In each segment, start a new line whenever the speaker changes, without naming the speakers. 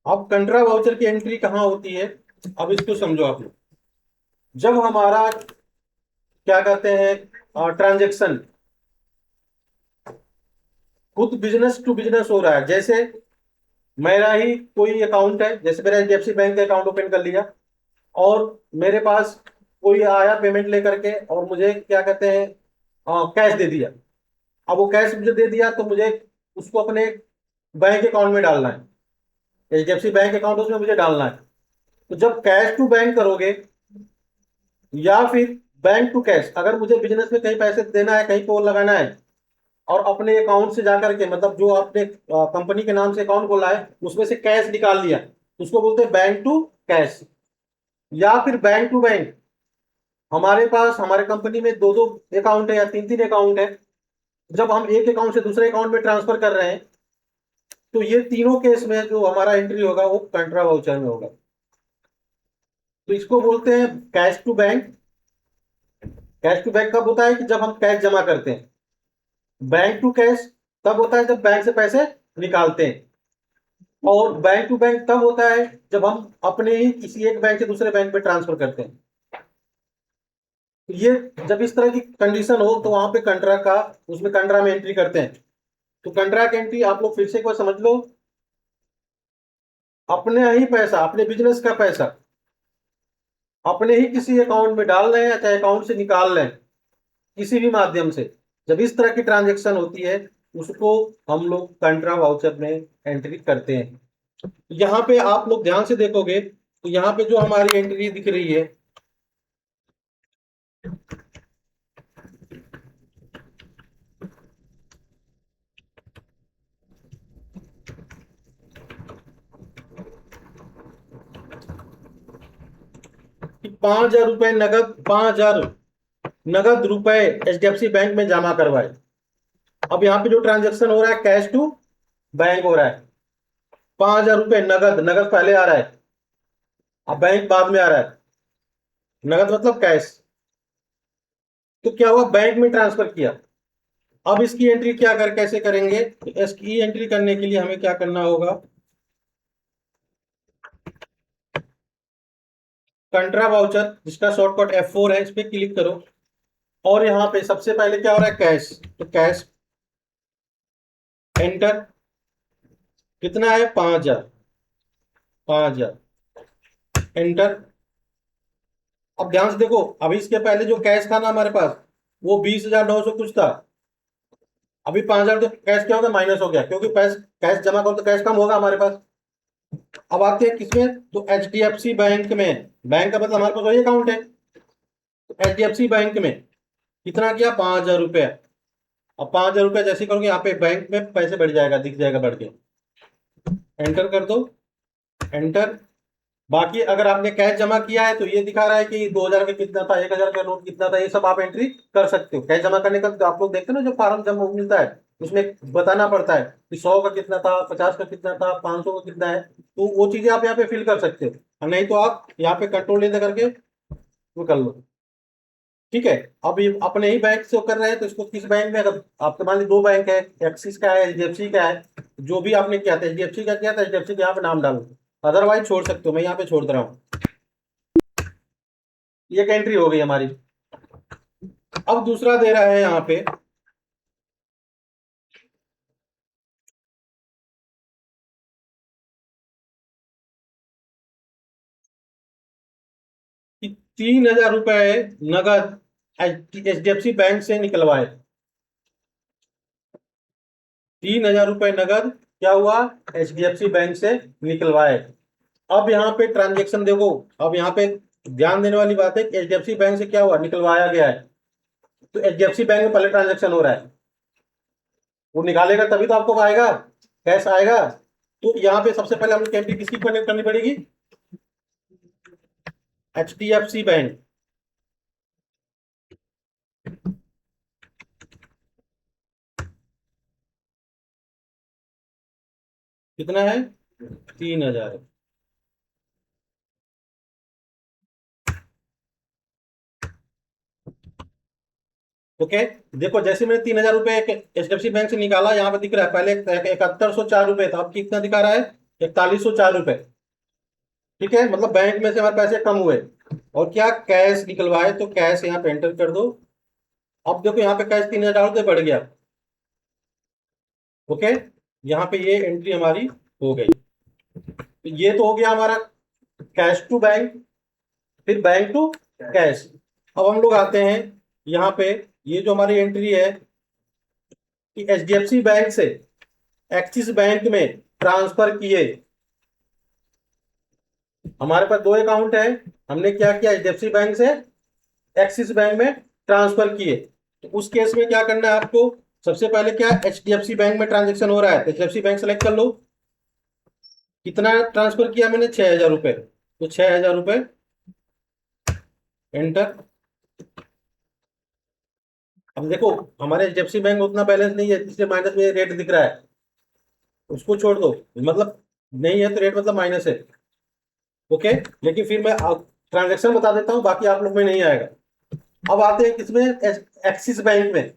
अब कंट्रा वाउचर की एंट्री कहाँ होती है? अब इसको समझो आप लोग। जब हमारा क्या कहते हैं ट्रांजेक्शन खुद बिजनेस टू बिजनेस हो रहा है, जैसे मेरा ही कोई अकाउंट है, जैसे मेरा एचडीएफसी बैंक का अकाउंट ओपन कर लिया और मेरे पास कोई आया पेमेंट लेकर के और मुझे क्या कहते हैं कैश दे दिया। अब वो कैश मुझे दे दिया तो मुझे उसको अपने बैंक अकाउंट में डालना है, एचडीएफसी बैंक अकाउंट उसमें मुझे डालना है। तो जब कैश टू बैंक करोगे या फिर बैंक टू कैश, अगर मुझे बिजनेस में कहीं पैसे देना है, कहीं को लगाना है और अपने अकाउंट से जाकर के, मतलब जो आपने कंपनी के नाम से अकाउंट खोला है उसमें से कैश निकाल लिया, तो उसको बोलते हैं बैंक टू कैश। या फिर बैंक टू बैंक, हमारे पास हमारे कंपनी में दो दो अकाउंट है या तीन तीन अकाउंट है, जब हम एक अकाउंट से दूसरे अकाउंट में ट्रांसफर कर रहे हैं तो ये तीनों केस में जो हमारा एंट्री होगा वो कंट्रा वाउचर में होगा। तो इसको बोलते हैं cash to bank. Cash to bank कब होता है कि जब हम कैश जमा करते हैं। बैंक टू कैश तब होता है जब बैंक से पैसे निकालते हैं। और बैंक टू बैंक तब होता है जब हम अपने ही किसी एक बैंक से दूसरे बैंक में ट्रांसफर करते हैं। तो ये जब इस तरह की कंडीशन हो तो वहां पे कंट्रा का, उसमें कंट्रा में एंट्री करते हैं। तो कंट्रा की एंट्री आप लोग फिर से एक बार समझ लो। अपने ही पैसा, अपने बिजनेस का पैसा अपने ही किसी अकाउंट में डाल रहे हैं या चाहे अकाउंट से निकाल रहे हैं, किसी भी माध्यम से जब इस तरह की ट्रांजेक्शन होती है उसको हम लोग कंट्रा वाउचर में एंट्री करते हैं। यहाँ पे आप लोग ध्यान से देखोगे तो यहाँ पे जो हमारी एंट्री दिख रही है, 5,000 रुपए नगद, 5,000 नगद रुपए एचडीएफसी बैंक में जमा करवाए। अब यहाँ पे जो ट्रांजेक्शन हो रहा है कैश टू बैंक हो रहा है। 5,000 रुपए नगद, नगद पहले आ रहा है, अब बैंक बाद में आ रहा है। नगद मतलब कैश। तो क्या हुआ, बैंक में ट्रांसफर किया। अब इसकी एंट्री क्या कर कैसे करेंगे, तो इसकी एंट्री करने के लिए हमें क्या करना होगा, कंट्रा वाउचर जिसका शॉर्टकट F4 है, इस पे क्लिक करो। और यहाँ पे सबसे पहले क्या हो रहा है, कैश, तो कैश एंटर। कितना है, 5,000, 5,000 एंटर। अब ध्यान से देखो, अभी इसके पहले जो कैश था ना हमारे पास, वो 20,900 कुछ था। अभी 5,000 तो कैश क्या होगा, माइनस हो गया, क्योंकि कैश कैश जमा करो तो कैश कम होगा हमारे पास। अब आते हैं किसमें, तो H D F C bank में। बैंक का मतलब हमारे पास वही अकाउंट है। तो H D F C bank में कितना किया, 5,000 रुपया। अब 5,000 रुपया जैसे करोगे यहाँ पे बैंक में पैसे बढ़ जाएगा, दिख जाएगा बढ़ के। एंटर कर दो, एंटर। बाकी अगर आपने कैश जमा किया है तो ये दिखा रहा है कि 2,000 का कितना था, 1,000 का नोट कितना था, ये सब आप एंट्री कर सकते हो। कैश जमा करने का तो आप लोग देखते हो ना, जो फार्म जमा मिलता है उसमें बताना पड़ता है कि 100 का कितना था, 50 का कितना था, 500 का कितना है, तो वो चीजें आप यहाँ पे फिल कर सकते हो। नहीं तो आप यहाँ पे कंट्रोल लेते करके वो कर लो। ठीक है। अब ये अपने ही बैंक से कर रहे हैं तो इसको किस बैंक में, अगर आपके मान लीजिए दो बैंक है, एक्सिस का है, एचडीएफसी का है, जो भी आपने किया था एचडीएफसी का किया था, एचडीएफसी के यहाँ पे नाम डालो। अदरवाइज छोड़ सकते हो, मैं यहाँ पे छोड़ दे रहा हूँ। ये एक एंट्री हो गई हमारी। अब दूसरा दे रहा है यहाँ पे कि 3,000 रुपए नगद एचडीएफसी बैंक से निकलवाए। 3,000 रुपए नगद क्या हुआ, एचडीएफसी बैंक से निकलवाए। अब यहाँ पे ट्रांजेक्शन देखो, अब यहाँ पे ध्यान देने वाली बात है कि एचडीएफसी बैंक से क्या हुआ, निकलवाया गया है। तो एचडीएफसी बैंक में पहले ट्रांजेक्शन हो रहा है, वो निकालेगा तभी तो आपको आएगा, कैश आएगा। तो यहाँ पे सबसे पहले हमें एंट्री किसकी करनी पड़ेगी, एचडीएफसी बैंक। कितना है, 3,000। ओके। देखो जैसे मैंने 3,000 रुपए एचडीएफसी बैंक से निकाला, यहाँ पे दिख रहा है पहले 7,104 रुपए था, अब कितना दिखा रहा है, 4104 रुपए। ठीक है, मतलब बैंक में से हमारे पैसे कम हुए। और क्या कैश निकलवाए, तो कैश यहाँ पे एंटर कर दो। अब देखो यहाँ पे कैश 3000 रुपये बढ़ गया। ओके, यहाँ पे ये एंट्री हमारी हो गई। तो ये तो हो गया हमारा कैश टू बैंक, फिर बैंक टू कैश। अब हम लोग आते हैं यहाँ पे, ये जो हमारी एंट्री है कि एचडीएफसी बैंक से एक्सिस बैंक में ट्रांसफर किए। हमारे पास दो अकाउंट है, हमने क्या किया, एचडीएफसी बैंक से एक्सिस बैंक में ट्रांसफर किए। तो उस केस में क्या करना है आपको, सबसे पहले क्या, एचडीएफसी बैंक में ट्रांजेक्शन हो रहा है, एचडीएफसी बैंक सेलेक्ट कर लो। कितना ट्रांसफर किया मैंने, 6000 रुपये, तो 6000 रुपये एंटर। अब देखो हमारे एचडीएफसी बैंक में उतना बैलेंस नहीं है, इसलिए माइनस में रेट दिख रहा है, उसको छोड़ दो, मतलब नहीं है तो रेट मतलब माइनस है। ओके, लेकिन फिर मैं ट्रांजेक्शन बता देता हूँ, बाकी आप लोग में नहीं आएगा। अब आते हैं किसमें, एक्सिस बैंक में।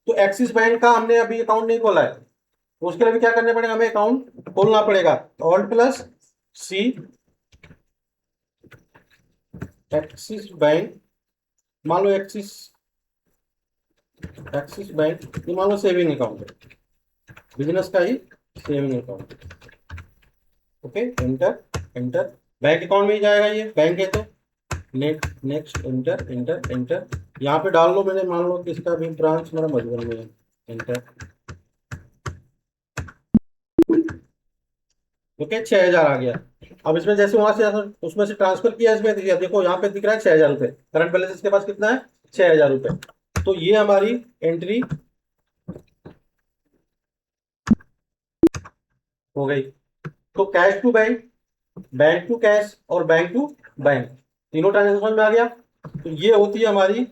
तो एक्सिस बैंक का हमने अभी अकाउंट नहीं खोला है, तो उसके लिए भी क्या करना पड़ेगा, हमें अकाउंट खोलना पड़ेगा। Alt plus C, Axis bank, मान लो एक्सिस, एक्सिस बैंक ये मान लो सेविंग अकाउंट है, बिजनेस का ही saving account. Okay, enter enter, bank account में ही जाएगा, ये बैंक है तो नेक्स्ट एंटर एंटर एंटर। यहाँ पे डाल लो, मैंने मान लो कि इसका भी ब्रांच मेरा मधुबन में है, एंटर। ओके, 6000 आ गया। अब इसमें जैसे वहां से उसमें से ट्रांसफर किया, इसमें दिया, देखो यहाँ पे दिख रहा है 6000 रुपये, करंट बैलेंस इसके पास कितना है, 6000 रुपये। तो ये हमारी एंट्री हो गई। तो cash to bank, bank to cash और बैंक टू बैंक, तीनों ट्रांजेक्शन में आ गया। तो ये होती है हमारी